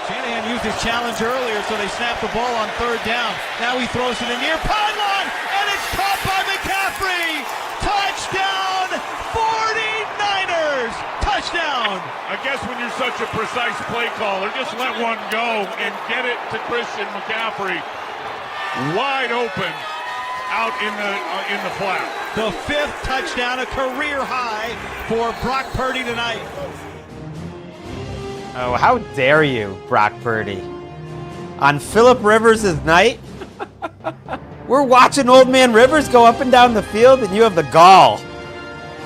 Shanahan used his challenge earlier, so they snapped the ball on third down. Now he throws it in near pylon, and it's caught by McCaffrey. Touchdown, 49ers! Touchdown! I guess when you're such a precise play caller, just let one go and get it to Christian McCaffrey. Wide open out in the flat. The fifth touchdown, a career high for Brock Purdy tonight. Oh, how dare you, Brock Purdy. On Phillip Rivers' night, we're watching old man Rivers go up and down the field, and you have the gall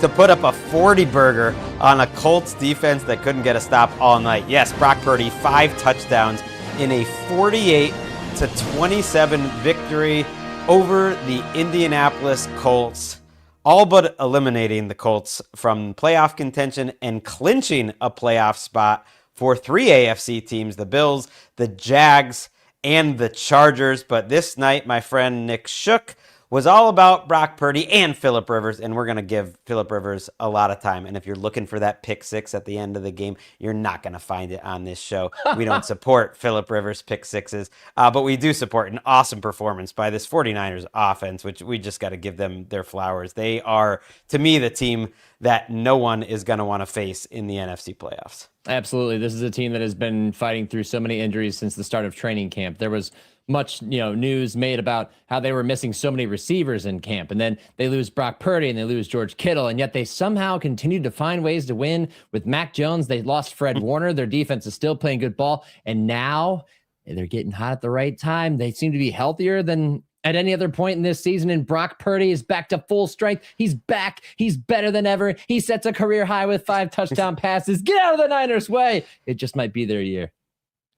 to put up a 40-burger on a Colts defense that couldn't get a stop all night. Yes, Brock Purdy, 5 touchdowns in a 48-27 victory over the Indianapolis Colts, all but eliminating the Colts from playoff contention and clinching a playoff spot for 3 AFC teams, the Bills, the Jags, and the Chargers. But this night, my friend Nick Shook was all about Brock Purdy and Phillip Rivers, and we're going to give Phillip Rivers a lot of time. And if you're looking for that pick six at the end of the game, you're not going to find it on this show. We don't support Phillip Rivers pick sixes, but we do support an awesome performance by this 49ers offense, which we just got to give them their flowers. They are, to me, the team that no one is going to want to face in the NFC playoffs. Absolutely. This is a team that has been fighting through so many injuries since the start of training camp. There was much, news made about how they were missing so many receivers in camp, and then they lose Brock Purdy and they lose George Kittle, and yet they somehow continued to find ways to win with Mac Jones. They lost Fred Warner. Their defense is still playing good ball, and now they're getting hot at the right time. They seem to be healthier than at any other point in this season, and Brock Purdy is back to full strength. He's back. He's better than ever. He sets a career high with 5 touchdown passes. Get out of the Niners' way. It just might be their year.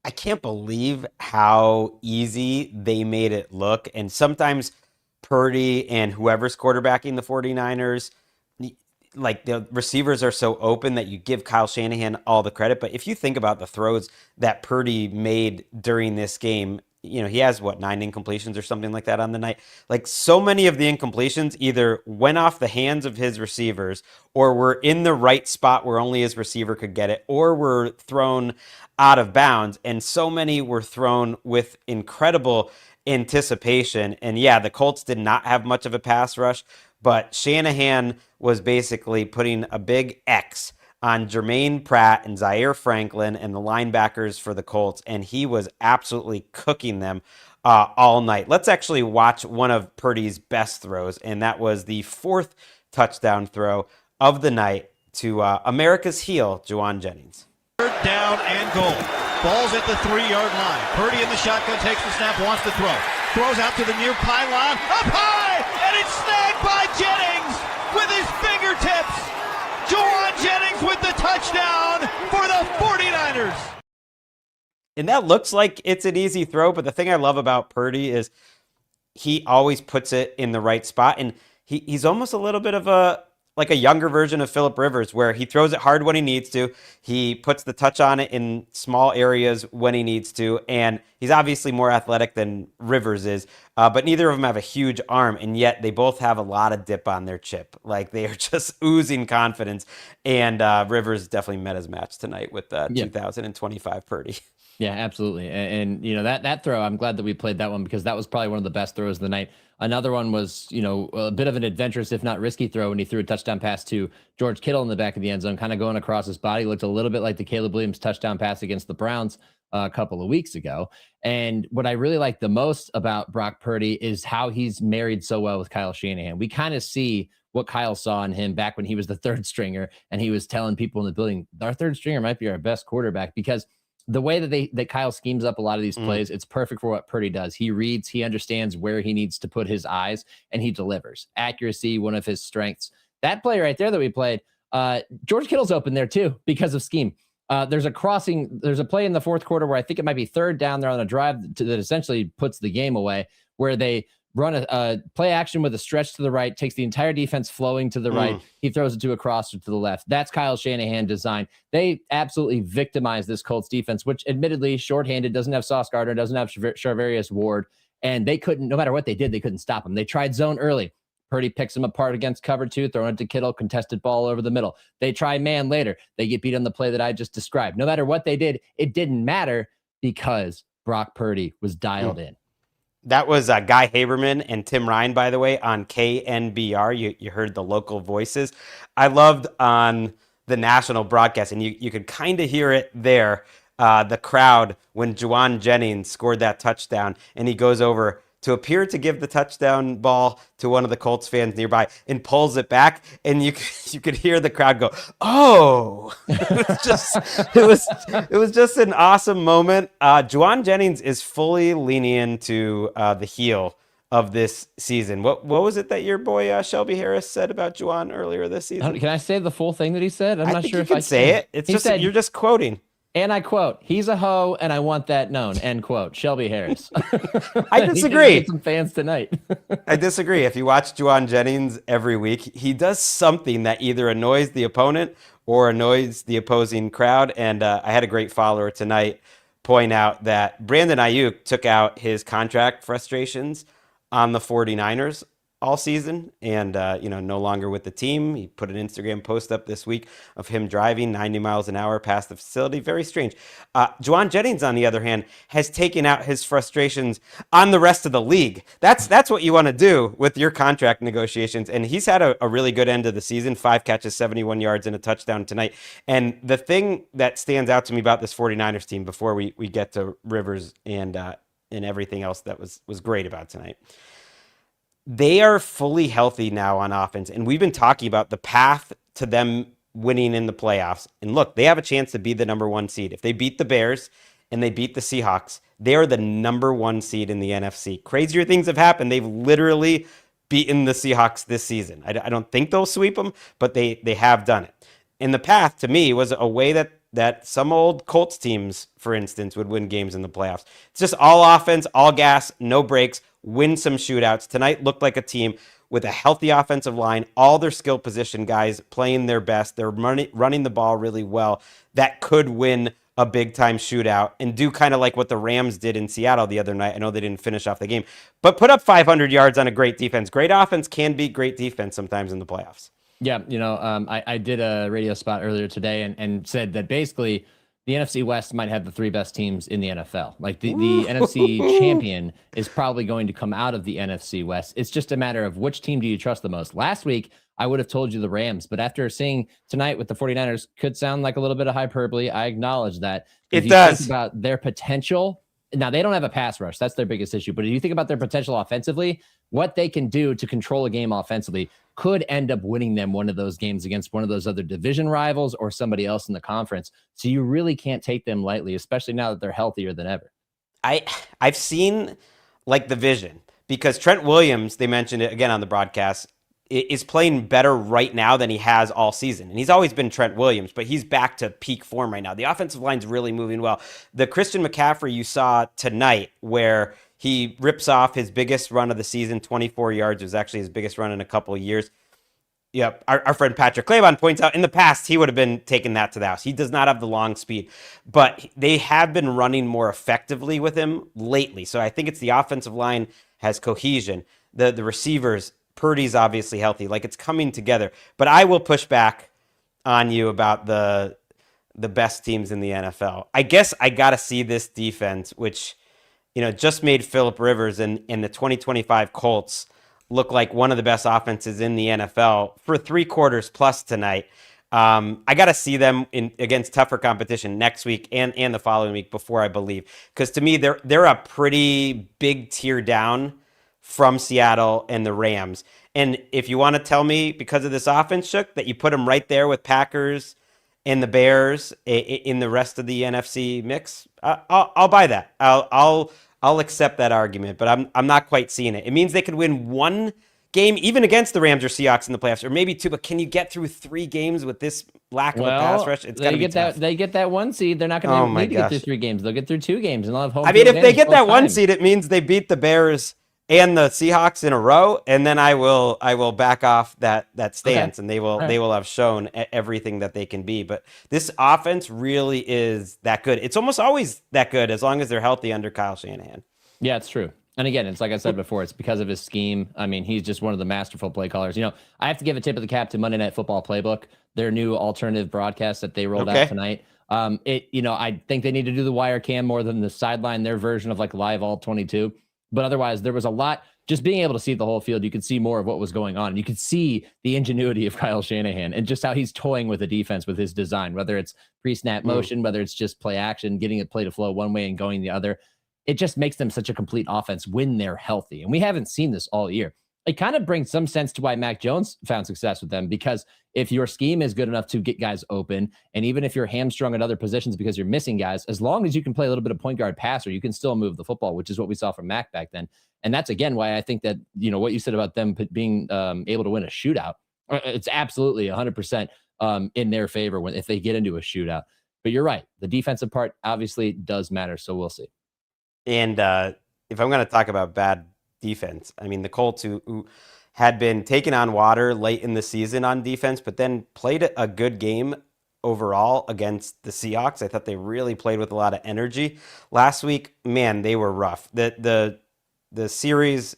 I can't believe how easy they made it look. And sometimes Purdy and whoever's quarterbacking the 49ers, like the receivers are so open that you give Kyle Shanahan all the credit. But if you think about the throws that Purdy made during this game, he has 9 incompletions or something like that on the night. Like, so many of the incompletions either went off the hands of his receivers or were in the right spot where only his receiver could get it, or were thrown out of bounds. And so many were thrown with incredible anticipation. And yeah, the Colts did not have much of a pass rush, but Shanahan was basically putting a big X on Jermaine Pratt and Zaire Franklin and the linebackers for the Colts, and he was absolutely cooking them all night. Let's actually watch one of Purdy's best throws, and that was the 4th touchdown throw of the night to America's heel, Jauan Jennings. Third down and goal. Ball's at the 3-yard line. Purdy in the shotgun, takes the snap, wants to throw. Throws out to the near pylon, up high, and it's snagged by Jennings with his fingertips. Jauan Jennings with the touchdown for the 49ers. And that looks like it's an easy throw, but the thing I love about Purdy is he always puts it in the right spot. And he's almost a little bit of a younger version of Phillip Rivers, where he throws it hard when he needs to. He puts the touch on it in small areas when he needs to. And he's obviously more athletic than Rivers is, but neither of them have a huge arm. And yet they both have a lot of dip on their chip. Like, they are just oozing confidence. And Rivers definitely met his match tonight with 2025 Purdy. Yeah, absolutely. And that throw, I'm glad that we played that one, because that was probably one of the best throws of the night. Another one was, a bit of an adventurous, if not risky throw, when he threw a touchdown pass to George Kittle in the back of the end zone, kind of going across his body. Looked a little bit like the Caleb Williams touchdown pass against the Browns a couple of weeks ago. And what I really like the most about Brock Purdy is how he's married so well with Kyle Shanahan. We kind of see what Kyle saw in him back when he was the 3rd stringer, and he was telling people in the building, our 3rd stringer might be our best quarterback, because the way that Kyle schemes up a lot of these plays, it's perfect for what Purdy does. He reads, he understands where he needs to put his eyes, and he delivers. Accuracy, one of his strengths. That play right there that we played, George Kittle's open there too because of scheme. There's a play in the 4th quarter where I think it might be 3rd down there on a drive that essentially puts the game away, where they run a play action with a stretch to the right, takes the entire defense flowing to the right. He throws it to a crosser to the left. That's Kyle Shanahan design. They absolutely victimize this Colts defense, which admittedly shorthanded, doesn't have Sauce Gardner, doesn't have Charvarius Ward, and they couldn't, no matter what they did, they couldn't stop him. They tried zone early. Purdy picks him apart against cover 2, throwing it to Kittle, contested ball over the middle. They try man later. They get beat on the play that I just described. No matter what they did, it didn't matter. because Brock Purdy was dialed in. That was Guy Haberman and Tim Ryan, by the way, on KNBR. You heard the local voices. I loved on the national broadcast, and you could kind of hear it there, the crowd, when Jauan Jennings scored that touchdown, and he goes over to appear to give the touchdown ball to one of the Colts fans nearby and pulls it back, and you could hear the crowd go, "Oh!" it was just an awesome moment. Jauan Jennings is fully leaning into the heel of this season. What was it that your boy Shelby Harris said about Jauan earlier this season? Can I say the full thing that he said? I'm not sure if I can say it. It's just you're just quoting. And I quote, "He's a hoe, and I want that known." End quote. Shelby Harris. I disagree. Get some fans tonight. I disagree. If you watch Jauan Jennings every week, he does something that either annoys the opponent or annoys the opposing crowd. And I had a great follower tonight point out that Brandon Ayuk took out his contract frustrations on the 49ers all season, and no longer with the team. He put an Instagram post up this week of him driving 90 miles an hour past the facility. Very strange. Jauan Jennings, on the other hand, has taken out his frustrations on the rest of the league. That's what you want to do with your contract negotiations, and he's had a really good end of the season. 5 catches, 71 yards, and a touchdown tonight. And the thing that stands out to me about this 49ers team before we get to Rivers and everything else that was great about tonight, they are fully healthy now on offense, and we've been talking about the path to them winning in the playoffs. And look, they have a chance to be the number 1 seed. If they beat the Bears and they beat the Seahawks, they are the number 1 seed in the NFC. Crazier things have happened. They've literally beaten the Seahawks this season. I don't think they'll sweep them, but they have done it. And the path, to me, was a way that some old Colts teams, for instance, would win games in the playoffs. It's just all offense, all gas, no breaks, win some shootouts. Tonight looked like a team with a healthy offensive line, all their skill position guys playing their best. They're running the ball really well. That could win a big-time shootout and do kind of like what the Rams did in Seattle the other night. I know they didn't finish off the game, but put up 500 yards on a great defense. Great offense can beat great defense sometimes in the playoffs. Yeah, I did a radio spot earlier today and said that basically the NFC West might have the 3 best teams in the NFL. Like the NFC champion is probably going to come out of the NFC West. It's just a matter of which team do you trust the most. Last week, I would have told you the Rams, but after seeing tonight with the 49ers, could sound like a little bit of hyperbole. I acknowledge that. It does. Think about their potential. Now, they don't have a pass rush. That's their biggest issue. But if you think about their potential offensively, what they can do to control a game offensively could end up winning them one of those games against one of those other division rivals or somebody else in the conference. So you really can't take them lightly, especially now that they're healthier than ever. I've seen like the vision, because Trent Williams, they mentioned it again on the broadcast, is playing better right now than he has all season. And he's always been Trent Williams, but he's back to peak form right now. The offensive line's really moving well. The Christian McCaffrey you saw tonight, where he rips off his biggest run of the season, 24 yards. It was actually his biggest run in a couple of years. Yep, our friend Patrick Claybon points out in the past he would have been taking that to the house. He does not have the long speed, but they have been running more effectively with him lately. So I think it's the offensive line has cohesion. The receivers, Purdy's obviously healthy. Like, it's coming together. But I will push back on you about the best teams in the NFL. I guess I got to see this defense, which, just made Phillip Rivers and the 2025 Colts look like one of the best offenses in the NFL for 3 quarters plus tonight. I got to see them against tougher competition next week and the following week before I believe. Because to me, they're a pretty big tier down from Seattle and the Rams. And if you want to tell me, because of this offense, Shook, that you put them right there with Packers and the Bears in the rest of the NFC mix, I'll buy that. I'll accept that argument, but I'm not quite seeing it. It means they could win 1 game, even against the Rams or Seahawks in the playoffs, or maybe 2. But can you get through 3 games with this lack of a pass rush? It's got to be tough. They get that 1 seed. They're not going to need to get through 3 games. They'll get through 2 games, and they'll have home. I mean, if they get that 1 seed, it means they beat the Bears and the Seahawks in a row, and then I will back off that stance, and they will have shown everything that they can be. But this offense really is that good. It's almost always that good as long as they're healthy under Kyle Shanahan. Yeah, it's true. And again, it's like I said before, it's because of his scheme. I mean, he's just one of the masterful play callers. I have to give a tip of the cap to Monday Night Football Playbook, their new alternative broadcast that they rolled out tonight. I think they need to do the wire cam more than the sideline, their version of like live all 22. But otherwise, there was a lot. Just being able to see the whole field, you could see more of what was going on. You could see the ingenuity of Kyle Shanahan and just how he's toying with the defense with his design, whether it's pre-snap motion, whether it's just play action, getting it play to flow one way and going the other. It just makes them such a complete offense when they're healthy. And we haven't seen this all year. It kind of brings some sense to why Mac Jones found success with them, because if your scheme is good enough to get guys open, and even if you're hamstrung at other positions because you're missing guys, as long as you can play a little bit of point guard passer, you can still move the football, which is what we saw from Mac back then. And that's, again, why I think that, what you said about them being able to win a shootout, it's absolutely 100% in their favor if they get into a shootout. But you're right. The defensive part obviously does matter. So we'll see. And if I'm going to talk about bad defense, I mean, the Colts who had been taking on water late in the season on defense, but then played a good game overall against the Seahawks. I thought they really played with a lot of energy. Last week, man, they were rough. The series,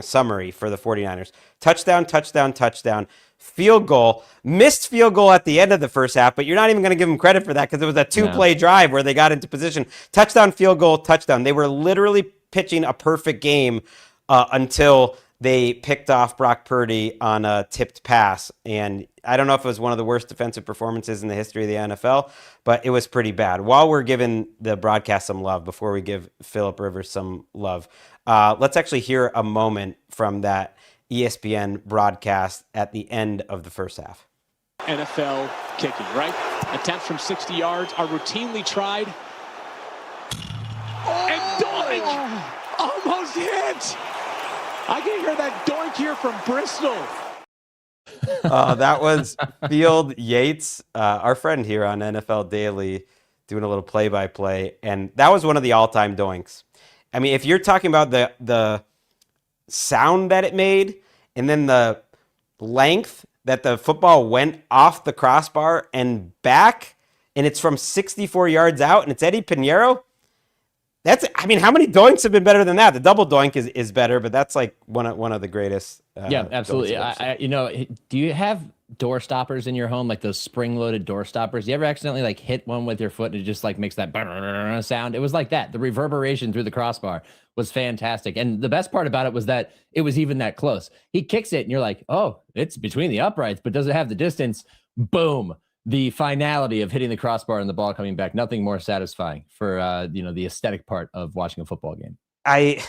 summary for the 49ers: touchdown, touchdown, touchdown, field goal, missed field goal at the end of the first half, but you're not even going to give them credit for that because it was a two-play drive where they got into position. Touchdown, field goal, touchdown. They were literally pitching a perfect game until they picked off Brock Purdy on a tipped pass. And I don't know if it was one of the worst defensive performances in the history of the NFL, but it was pretty bad. While we're giving the broadcast some love, before we give Phillip Rivers some love, let's actually hear a moment from that ESPN broadcast at the end of the first half. NFL kicking, right? Attempts from 60 yards are routinely tried. And doink! Almost hit! I can hear that doink here from Bristol. That was Field Yates, our friend here on NFL Daily, doing a little play-by-play, and that was one of the all-time doinks. I mean, if you're talking about the sound that it made, and then the length that the football went off the crossbar and back, and it's from 64 yards out, and it's Eddie Pinheiro. How many doinks have been better than that? The double doink is better, but that's like one of the greatest. Yeah, absolutely. Do you have door stoppers in your home, like those spring-loaded door stoppers? You ever accidentally like hit one with your foot and it just like makes that sound? It was like that. The reverberation through the crossbar was fantastic. And the best part about it was that it was even that close. He kicks it and you're like, oh, it's between the uprights, but does it have the distance? Boom. The finality of hitting the crossbar and the ball coming back, nothing more satisfying for the aesthetic part of watching a football game. I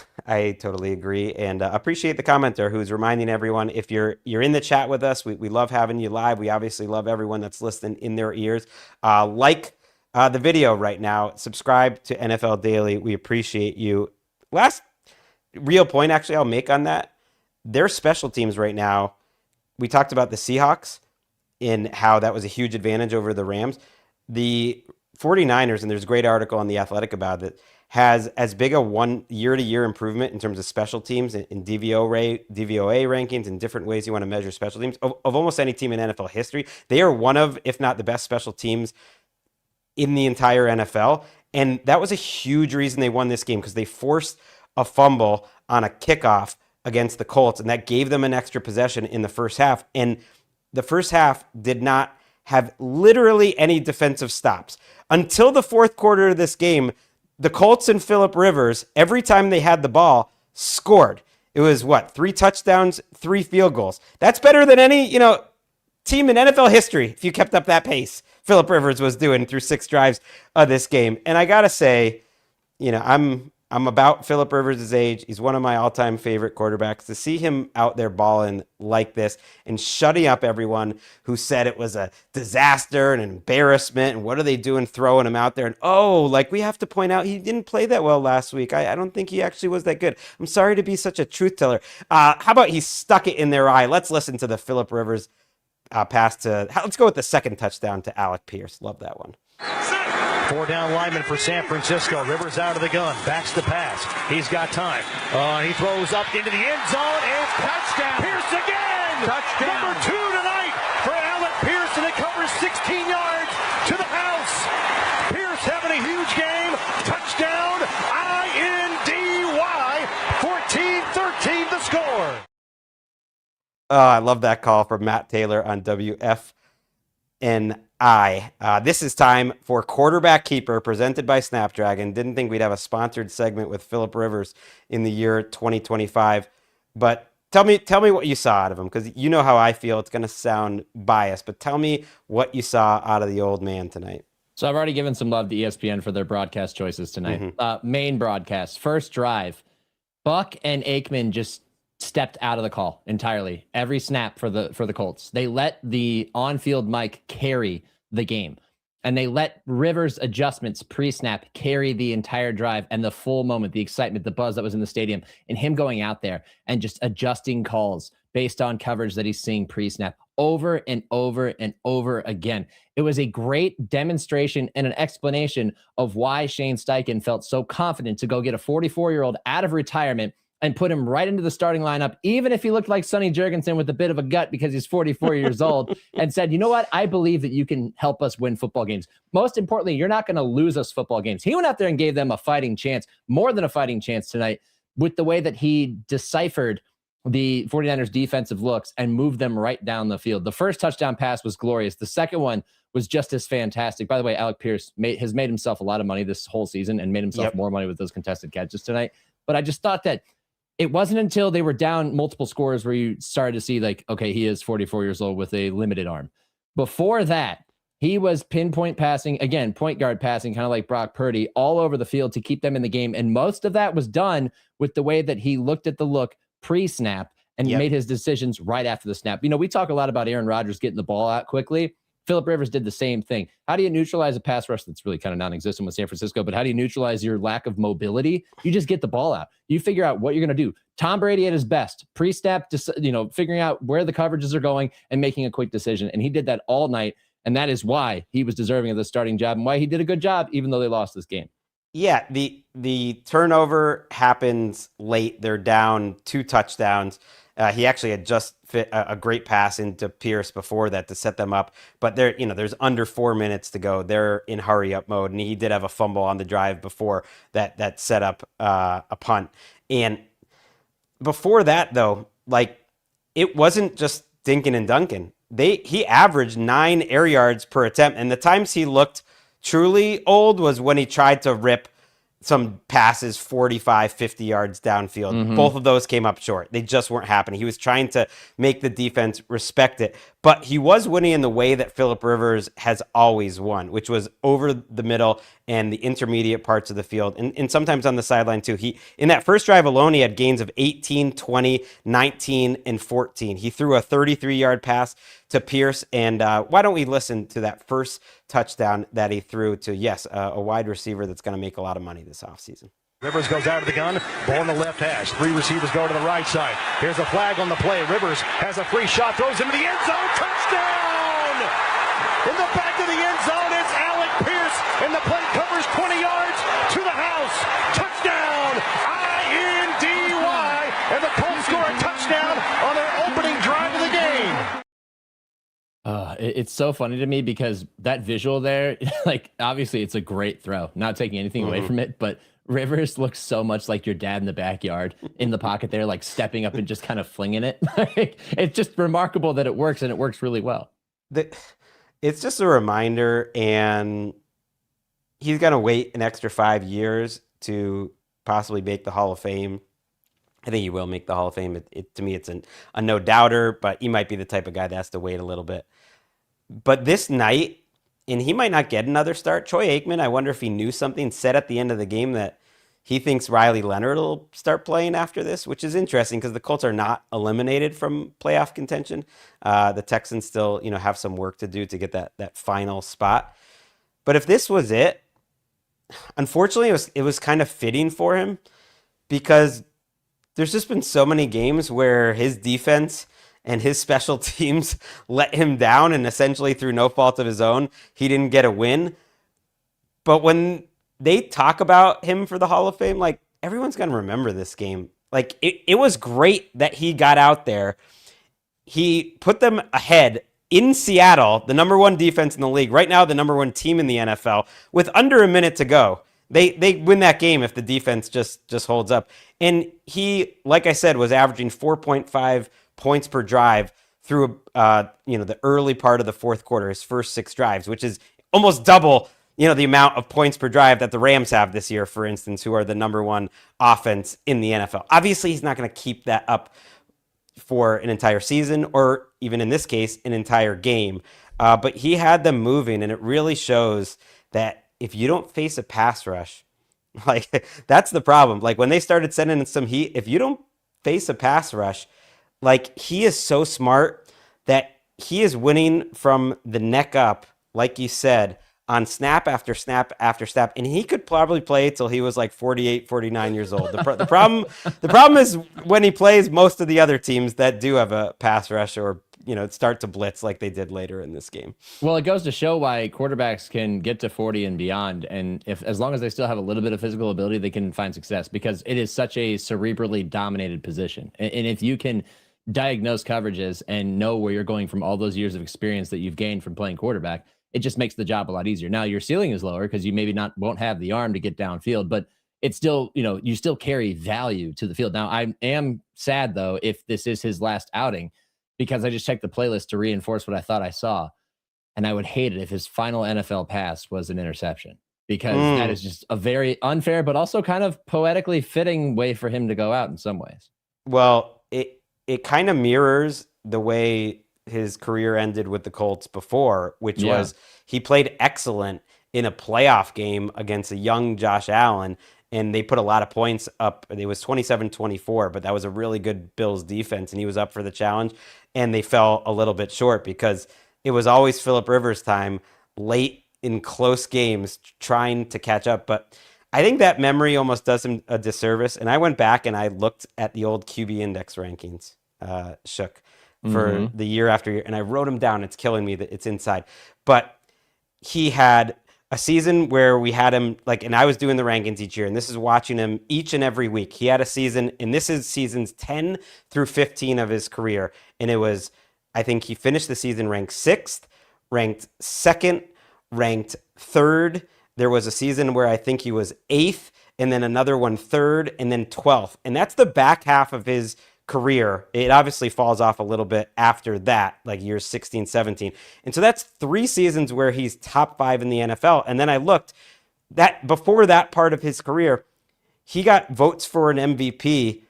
totally agree, and appreciate the commenter who's reminding everyone, if you're in the chat with us, we love having you live. We obviously love everyone that's listening in their ears. Like the video right now, subscribe to NFL Daily. We appreciate you. Last real point, actually, I'll make on that. Their special teams right now, we talked about the Seahawks in how that was a huge advantage over the Rams. The 49ers, and there's a great article on The Athletic about it, has as big a one year-to-year improvement in terms of special teams in DVOA rankings and different ways you want to measure special teams of almost any team in NFL history. They are one of, if not the best special teams in the entire NFL. And that was a huge reason they won this game, because they forced a fumble on a kickoff against the Colts, and that gave them an extra possession in the first half. And the first half did not have literally any defensive stops. Until the fourth quarter of this game, the Colts and Phillip Rivers, every time they had the ball, scored. It was 3 touchdowns, 3 field goals. That's better than any, team in NFL history if you kept up that pace Phillip Rivers was doing through 6 drives of this game. And I got to say, I'm about Phillip Rivers' age. He's one of my all-time favorite quarterbacks. To see him out there balling like this and shutting up everyone who said it was a disaster and an embarrassment and what are they doing throwing him out there? And we have to point out he didn't play that well last week. I don't think he actually was that good. I'm sorry to be such a truth teller. How about he stuck it in their eye? Let's listen to the Phillip Rivers pass to, let's go with the second touchdown to Alec Pierce. Love that one. 4 down lineman for San Francisco. Rivers out of the gun. Backs the pass. He's got time. He throws up into the end zone and touchdown. Pierce again. Touchdown. Number 2 tonight for Alec Pierce, and it covers 16 yards to the house. Pierce having a huge game. Touchdown. INDY. 14-13 the score. Oh, I love that call from Matt Taylor on WFNI. This is time for Quarterback Keeper, presented by Snapdragon. Didn't think we'd have a sponsored segment with Philip Rivers in the year 2025, but tell me what you saw out of him, because you know how I feel. It's going to sound biased, but tell me what you saw out of the old man tonight. So I've already given some love to ESPN for their broadcast choices tonight. Main broadcast, first drive, Buck and Aikman just stepped out of the call entirely. Every snap for the Colts. They let the on-field mic carry the game. And they let Rivers' adjustments pre-snap carry the entire drive, and the full moment, the excitement, the buzz that was in the stadium, and him going out there and just adjusting calls based on coverage that he's seeing pre-snap over and over and over again. It was a great demonstration and an explanation of why Shane Steichen felt so confident to go get a 44-year-old out of retirement and put him right into the starting lineup, even if he looked like Sonny Jurgensen with a bit of a gut because he's 44 years old, and said, you know what? I believe that you can help us win football games. Most importantly, you're not going to lose us football games. He went out there and gave them a fighting chance, more than a fighting chance tonight, with the way that he deciphered the 49ers defensive looks and moved them right down the field. The first touchdown pass was glorious. The second one was just as fantastic. By the way, Alec Pierce has made himself a lot of money this whole season and made himself more money with those contested catches tonight. But I just thought that it wasn't until they were down multiple scores where you started to see, like, okay, he is 44 years old with a limited arm. Before that, he was pinpoint passing, again, point guard passing, kind of like Brock Purdy, all over the field to keep them in the game. And most of that was done with the way that he looked at the look pre-snap and made his decisions right after the snap. You know, we talk a lot about Aaron Rodgers getting the ball out quickly. Philip Rivers did the same thing. How do you neutralize a pass rush that's really kind of non-existent with San Francisco? But how do you neutralize your lack of mobility? You just get the ball out. You figure out what you're going to do. Tom Brady at his best, pre-snap, figuring out where the coverages are going and making a quick decision. And he did that all night. And that is why he was deserving of the starting job and why he did a good job, even though they lost this game. Yeah, the turnover happens late. They're down 2 touchdowns. He actually had just fit a great pass into Pierce before that to set them up. But there's under 4 minutes to go. They're in hurry up mode, and he did have a fumble on the drive before that set up a punt. And before that, though, like, it wasn't just dinking and dunking. He averaged 9 air yards per attempt, and the times he looked truly old was when he tried to rip some passes 45, 50 yards downfield. Both of those came up short. They just weren't happening. He was trying to make the defense respect it. But he was winning in the way that Philip Rivers has always won, which was over the middle and the intermediate parts of the field, and sometimes on the sideline too. In that first drive alone, he had gains of 18, 20, 19, and 14. He threw a 33-yard pass to Pierce, and why don't we listen to that first touchdown that he threw to, a wide receiver that's going to make a lot of money this offseason. Rivers goes out of the gun, ball in the left hash. 3 receivers go to the right side. Here's a flag on the play. Rivers has a free shot, throws into the end zone. Touchdown! In the back of the end zone, it's Alec Pierce, and the play covers 20 yards to the house. Touchdown! INDY! And the Colts score a touchdown on their opening drive of the game. It's so funny to me because that visual there, like, obviously it's a great throw, not taking anything away from it, but Rivers looks so much like your dad in the backyard in the pocket there, like stepping up and just kind of flinging it. It's just remarkable that it works, and it works really well. It's just a reminder, and he's going to wait an extra 5 years to possibly make the Hall of Fame. I think he will make the Hall of Fame. To me, it's a no-doubter, but he might be the type of guy that has to wait a little bit. But this night, and he might not get another start. Troy Aikman, I wonder if he knew something, said at the end of the game that he thinks Riley Leonard will start playing after this, which is interesting because the Colts are not eliminated from playoff contention. The Texans still, have some work to do to get that final spot. But if this was it, unfortunately, it was kind of fitting for him because there's just been so many games where his defense and his special teams let him down, and essentially through no fault of his own, he didn't get a win. But when they talk about him for the Hall of Fame, like, everyone's going to remember this game. Like, it was great that he got out there. He put them ahead in Seattle, the number 1 defense in the league, right now the number 1 team in the NFL, with under a minute to go. They win that game if the defense just holds up. And he, like I said, was averaging 4.5 points per drive through the early part of the fourth quarter, his first 6 drives, which is almost double the amount of points per drive that the Rams have this year, for instance, who are the number 1 offense in the NFL. Obviously, he's not going to keep that up for an entire season, or even in this case, an entire game. But he had them moving, and it really shows that if you don't face a pass rush, like that's the problem. Like when they started sending in some heat, if you don't face a pass rush, like he is so smart that he is winning from the neck up, like you said, on snap after snap after snap, and he could probably play till he was like 48, 49 years old. The problem is when he plays most of the other teams that do have a pass rush or start to blitz like they did later in this game. Well, it goes to show why quarterbacks can get to 40 and beyond, and as long as they still have a little bit of physical ability, they can find success because it is such a cerebrally dominated position. And if you can diagnose coverages and know where you're going from all those years of experience that you've gained from playing quarterback, it just makes the job a lot easier. Now your ceiling is lower because you maybe won't have the arm to get downfield, but it's still, you still carry value to the field. Now I am sad though, if this is his last outing, because I just checked the playlist to reinforce what I thought I saw. And I would hate it if his final NFL pass was an interception, because that is just a very unfair, but also kind of poetically fitting way for him to go out in some ways. Well, it kind of mirrors the way his career ended with the Colts before, which was he played excellent in a playoff game against a young Josh Allen, and they put a lot of points up. It was 27-24, but that was a really good Bills defense, and he was up for the challenge, and they fell a little bit short because it was always Phillip Rivers time late in close games trying to catch up. But I think that memory almost does him a disservice, and I went back and I looked at the old QB index rankings, Shook, for the year after year, and I wrote them down. It's killing me that it's inside. But he had a season where we had him, and I was doing the rankings each year, and this is watching him each and every week. He had a season, and this is seasons 10 through 15 of his career, and it was, I think he finished the season ranked 6th, ranked 2nd, ranked 3rd. There was a season where I think he was 8th, and then another one 3rd, and then 12th. And that's the back half of his career. It obviously falls off a little bit after that, like years 16, 17. And so that's 3 seasons where he's top 5 in the NFL. And then I looked that before that part of his career, he got votes for an MVP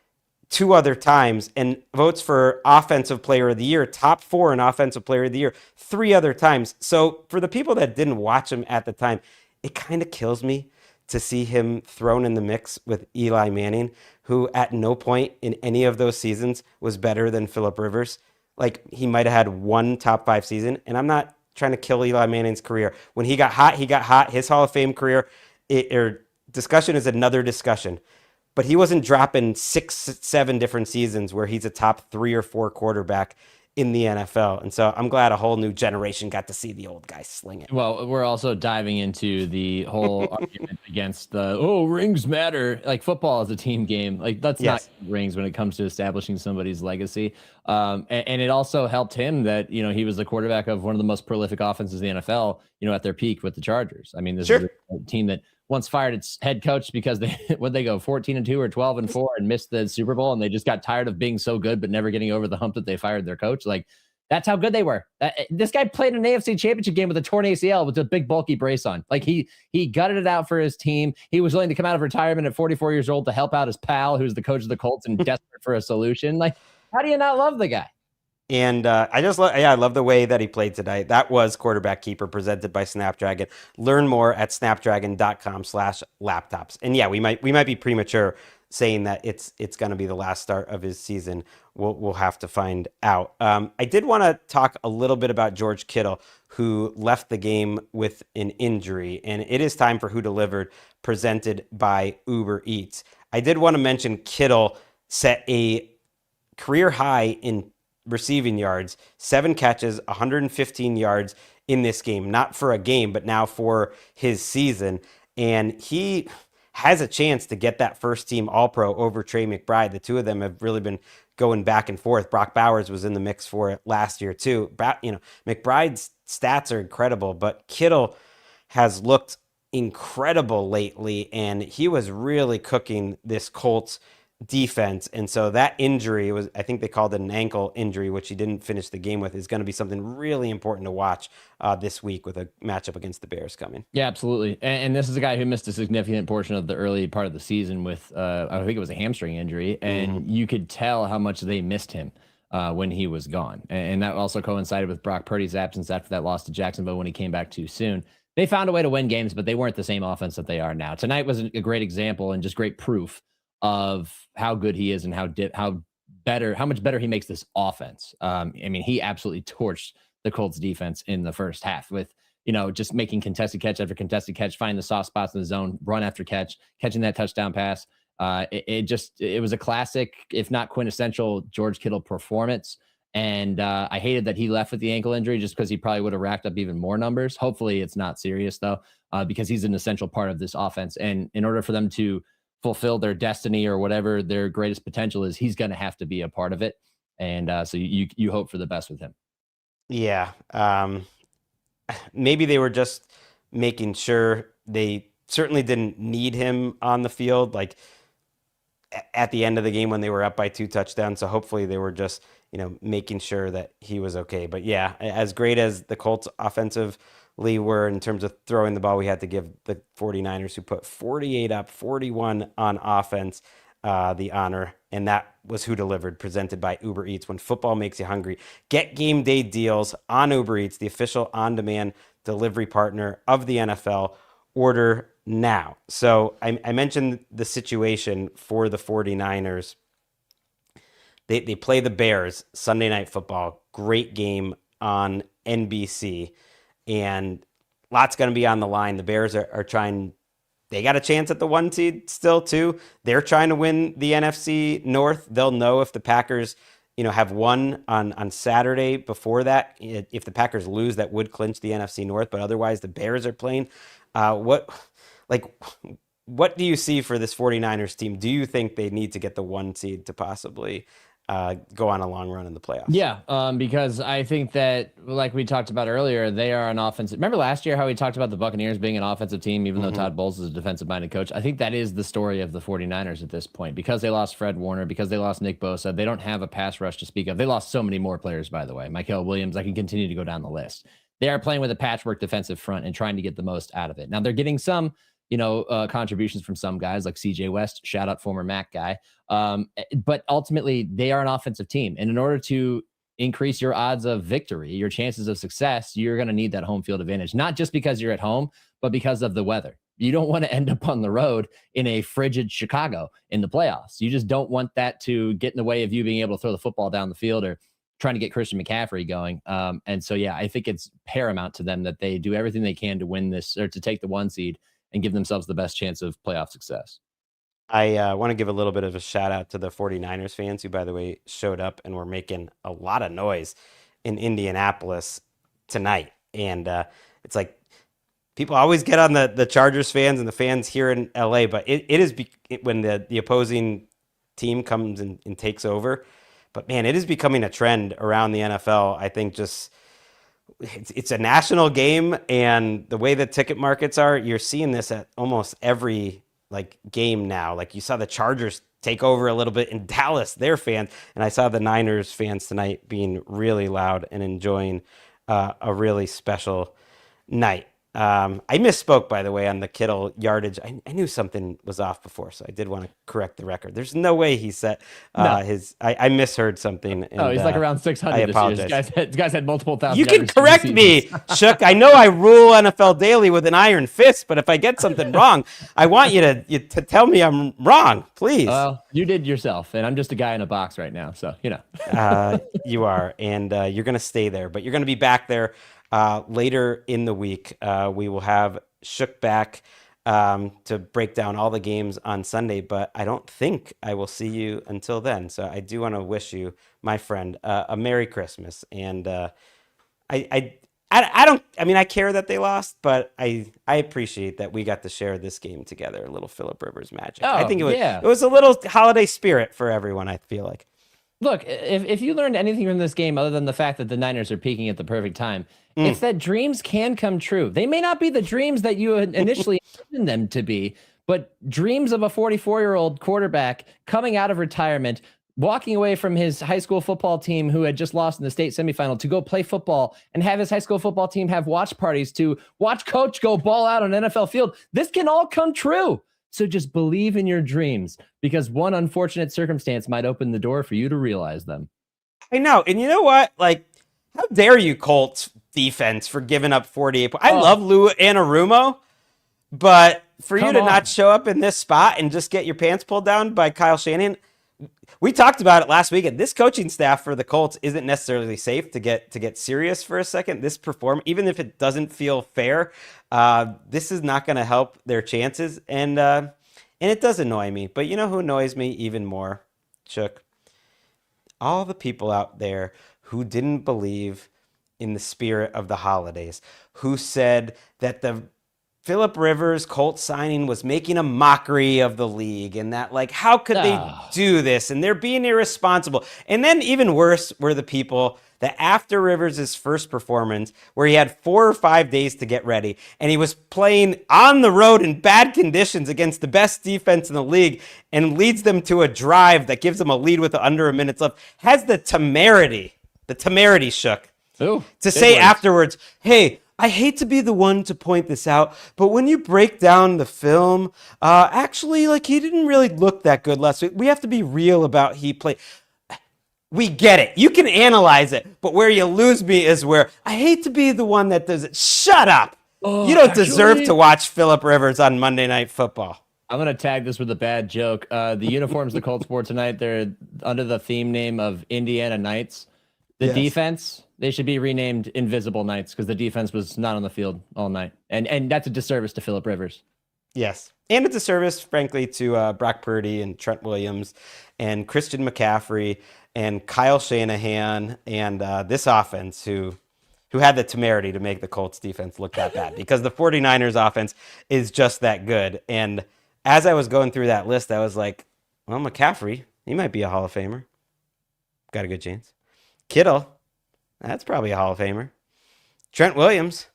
2 other times and votes for Offensive Player of the Year, top 4 in Offensive Player of the Year 3 other times. So for the people that didn't watch him at the time, it kind of kills me to see him thrown in the mix with Eli Manning, who at no point in any of those seasons was better than Phillip Rivers. Like, he might have had 1 top 5 season, and I'm not trying to kill Eli Manning's career. When he got hot, he got hot. His Hall of Fame career, discussion is another discussion. But he wasn't dropping 6, 7 different seasons where he's a top 3 or 4 quarterback in the NFL. And so I'm glad a whole new generation got to see the old guy sling it. Well, we're also diving into the whole argument against rings matter. Like, football is a team game. Like, let's not rings when it comes to establishing somebody's legacy. And it also helped him that, he was the quarterback of one of the most prolific offenses in the NFL, at their peak with the Chargers. I mean, this is a team that once fired its head coach because they go 14-2 or 12-4 and missed the Super Bowl, and they just got tired of being so good but never getting over the hump that they fired their coach. Like, that's how good they were. This guy played an AFC Championship game with a torn ACL with a big bulky brace on. Like, he gutted it out for his team. He was willing to come out of retirement at 44 years old to help out his pal, who's the coach of the Colts and desperate for a solution. Like, how do you not love the guy? And I love the way that he played today. That was Quarterback Keeper presented by Snapdragon. Learn more at snapdragon.com/laptops. And yeah, we might be premature saying that it's going to be the last start of his season. We'll have to find out. I did want to talk a little bit about George Kittle, who left the game with an injury. And it is time for Who Delivered, presented by Uber Eats. I did want to mention Kittle set a career high in receiving yards, 7 catches, 115 yards in this game, not for a game, but now for his season. And he has a chance to get that first team All-Pro over Trey McBride. The two of them have really been going back and forth. Brock Bowers was in the mix for it last year too. McBride's stats are incredible, but Kittle has looked incredible lately, and he was really cooking this Colts defense. And so that injury was, I think they called it an ankle injury, which he didn't finish the game with, is going to be something really important to watch this week with a matchup against the Bears coming. Yeah, absolutely. And this is a guy who missed a significant portion of the early part of the season with, I think it was a hamstring injury. And you could tell how much they missed him when he was gone. And that also coincided with Brock Purdy's absence after that loss to Jacksonville when he came back too soon. They found a way to win games, but they weren't the same offense that they are now. Tonight was a great example and just great proof of how good he is and how much better he makes this offense. I mean, he absolutely torched the Colts defense in the first half with, just making contested catch after contested catch, finding the soft spots in the zone, run after catch, catching that touchdown pass. It was a classic, if not quintessential, George Kittle performance. And I hated that he left with the ankle injury just because he probably would have racked up even more numbers. Hopefully it's not serious though, because he's an essential part of this offense. And in order for them to fulfill their destiny or whatever their greatest potential is, he's going to have to be a part of it. And so you hope for the best with him. Yeah. Maybe they were just making sure. They certainly didn't need him on the field, like at the end of the game when they were up by 2 touchdowns. So hopefully they were just, making sure that he was okay. But yeah, as great as the Colts offensively were in terms of throwing the ball, we had to give the 49ers, who put 48 up, 41 on offense, the honor. And that was who delivered, presented by Uber Eats. When football makes you hungry, get game day deals on Uber Eats, the official on-demand delivery partner of the NFL. Order now. So I mentioned the situation for the 49ers. They play the Bears Sunday Night Football. Great game on NBC. And lots going to be on the line. The Bears are trying. They got a chance at the 1 seed still, too. They're trying to win the NFC North. They'll know if the Packers, have won on Saturday before that. If the Packers lose, that would clinch the NFC North. But otherwise, the Bears are playing. What do you see for this 49ers team? Do you think they need to get the 1 seed to possibly go on a long run in the playoffs? Yeah, because I think that, like we talked about earlier, they are an offensive. Remember last year how we talked about the Buccaneers being an offensive team, even though Todd Bowles is a defensive-minded coach? I think that is the story of the 49ers at this point. Because they lost Fred Warner, because they lost Nick Bosa, they don't have a pass rush to speak of. They lost so many more players, by the way. Michael Williams, I can continue to go down the list. They are playing with a patchwork defensive front and trying to get the most out of it. Now, they're getting some contributions from some guys like CJ West, shout out former MAC guy. But ultimately they are an offensive team. And in order to increase your odds of victory, your chances of success, you're going to need that home field advantage, not just because you're at home, but because of the weather. You don't want to end up on the road in a frigid Chicago in the playoffs. You just don't want that to get in the way of you being able to throw the football down the field or trying to get Christian McCaffrey going. And so, yeah, I think it's paramount to them that they do everything they can to win this or to take the 1 seed and give themselves the best chance of playoff success. I want to give a little bit of a shout out to the 49ers fans who, by the way, showed up and were making a lot of noise in Indianapolis tonight. And it's like people always get on the Chargers fans and the fans here in LA, but it is when the opposing team comes and takes over. But man, it is becoming a trend around the NFL. I think just it's a national game, and the way the ticket markets are, you're seeing this at almost every game now. Like you saw the Chargers take over a little bit in Dallas, their fans, and I saw the Niners fans tonight being really loud and enjoying a really special night. I misspoke, by the way, on the Kittle yardage. I knew something was off before, so I did want to correct the record. There's no way he set his. I misheard something. And, he's like around 600 I this apologize. year. This guy's had multiple thousand. You can correct me, Shook. I know I rule NFL Daily with an iron fist, but if I get something wrong, I want you to tell me I'm wrong, please. Well, you did yourself, and I'm just a guy in a box right now, so You are, and you're going to stay there, but you're going to be back there. Later in the week, we will have Shook back to break down all the games on Sunday, but I don't think I will see you until then. So I do want to wish you, my friend, a Merry Christmas. And I care that they lost, but I appreciate that we got to share this game together, a little Phillip Rivers magic. I think it was a little holiday spirit for everyone, I feel like. Look, if you learned anything from this game other than the fact that the Niners are peaking at the perfect time, it's that dreams can come true. They may not be the dreams that you initially imagined them to be, but dreams of a 44-year-old quarterback coming out of retirement, walking away from his high school football team who had just lost in the state semifinal to go play football and have his high school football team have watch parties to watch coach go ball out on an NFL field. This can all come true. So just believe in your dreams, because one unfortunate circumstance might open the door for you to realize them. I know. And you know what? Like, how dare you, Colts defense, for giving up 48 points? I love Lou Anarumo, but for you to not show up in this spot and just get your pants pulled down by Kyle Shanahan, we talked about it last weekend. This coaching staff for the Colts isn't necessarily safe to get serious for a second. This even if it doesn't feel fair, this is not going to help their chances. And it does annoy me. But you know who annoys me even more, Shook? All the people out there who didn't believe in the spirit of the holidays, who said that the Phillip Rivers Colts signing was making a mockery of the league, and that, like, how could they do this? And they're being irresponsible. And then even worse were the people that after Rivers' first performance, where he had 4 or 5 days to get ready, and he was playing on the road in bad conditions against the best defense in the league, and leads them to a drive that gives them a lead with under a minute left, has the temerity, Shook, to say afterwards, hey, I hate to be the one to point this out, but when you break down the film, actually, like, he didn't really look that good last week. We have to be real about he played. We get it. You can analyze it, but where you lose me is where I hate to be the one that does it. Shut up. You don't deserve to watch Phillip Rivers on Monday Night Football. I'm going to tag this with a bad joke. The uniforms the Colts wore tonight, they're under the theme name of Indiana Knights. The defense, they should be renamed Invisible Knights, because the defense was not on the field all night. And that's a disservice to Phillip Rivers. Yes. And it's a service, frankly, to Brock Purdy and Trent Williams and Christian McCaffrey and Kyle Shanahan and this offense who had the temerity to make the Colts defense look that bad, because the 49ers offense is just that good. And as I was going through that list, I was like, well, McCaffrey, he might be a Hall of Famer. Got a good chance. Kittle, that's probably a Hall of Famer. Trent Williams,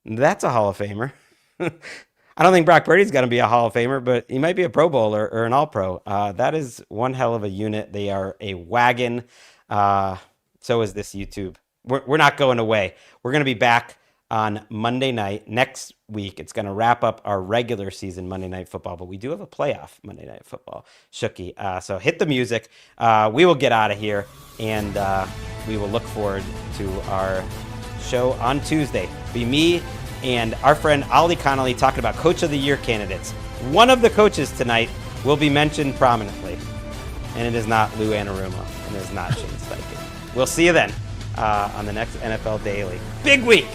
that's a Hall of Famer. I don't think Brock Purdy's going to be a Hall of Famer, but he might be a Pro Bowler or an All-Pro. That is one hell of a unit. They are a wagon. So is this YouTube. We're not going away. We're going to be back on Monday night next week. It's going to wrap up our regular season Monday Night Football, but we do have a playoff Monday Night Football. Shooky. So hit the music. We will get out of here, and we will look forward to our show on Tuesday. Be me and our friend Ollie Connolly talking about Coach of the Year candidates. One of the coaches tonight will be mentioned prominently, and it is not Lou Anarumo, and it is not Shane Steichen. We'll see you then on the next NFL Daily. Big week!